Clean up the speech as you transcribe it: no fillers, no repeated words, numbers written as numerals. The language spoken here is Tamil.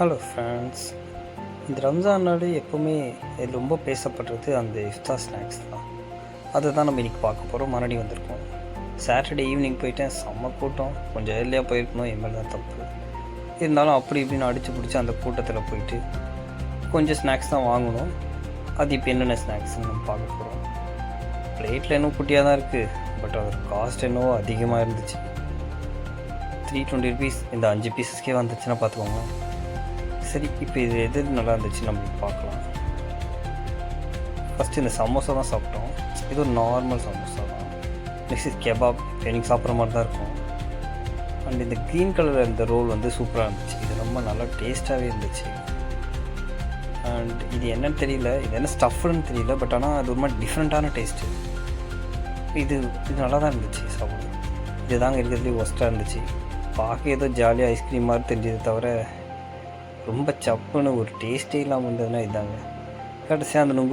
Hello friends. இந்த ரம்ஜான் நாடு எப்போவுமே ரொம்ப பேசப்படுறது அந்த இஃப்தார் ஸ்நாக்ஸ் தான். அதை தான் நம்ம இன்றைக்கி பார்க்க போகிறோம். மறுபடி வந்திருக்கோம். சாட்டர்டே ஈவினிங் போயிட்டேன், செம்ம கூட்டம். கொஞ்சம் ஏர்லியாக போயிருக்கணும், எம்எல் தான் தப்பு. இருந்தாலும் அப்படி இப்படின்னு அடித்து பிடிச்சி அந்த கூட்டத்தில் போயிட்டு கொஞ்சம் ஸ்நாக்ஸ் தான் வாங்கணும். அது இப்போ என்னென்ன ஸ்நாக்ஸ்ன்னு நம்ம பார்க்க போகிறோம். பிளேட்டில் இன்னும் குட்டியாக தான் இருக்குது, பட் அதோட காஸ்ட் என்னவோ அதிகமாக இருந்துச்சு. 320 rupees. இந்த 5 பீசஸ்க்கே வந்துச்சுன்னா பார்த்துக்கோங்க. சரி, இப்போ இது எது நல்லா இருந்துச்சு நம்ம பார்க்கலாம். ஃபஸ்ட்டு இந்த சமோசா தான் சாப்பிட்டோம். இது ஒரு நார்மல் சமோசா தான். நெக்ஸ்ட் கெபாப் எனக்கு சாப்பிட்ற மாதிரி தான் இருக்கும். அண்ட் இந்த க்ரீன் கலரில் இருந்த ரோல் வந்து சூப்பராக இருந்துச்சு. இது ரொம்ப நல்லா டேஸ்ட்டாகவே இருந்துச்சு. அண்ட் இது என்னன்னு தெரியல, இது என்ன ஸ்டஃப்னு தெரியல, பட் ஆனால் அது ஒரு மாதிரி டிஃப்ரெண்ட்டான டேஸ்ட்டு. இது நல்லா தான் இருந்துச்சு சாப்பிட. இது தாங்க இருக்கிறதுலேயே ஒஸ்ட்டாக இருந்துச்சு. பார்க்க ஏதோ ஜாலியாக ஐஸ்கிரீம் மாதிரி தெரிஞ்சது தவிர ரொம்ப சப்புன்னு ஒரு டேஸ்ட்டே இல்லாமல் இருந்ததுன்னா இதாங்க. கடைசியாக அந்த நுங்கு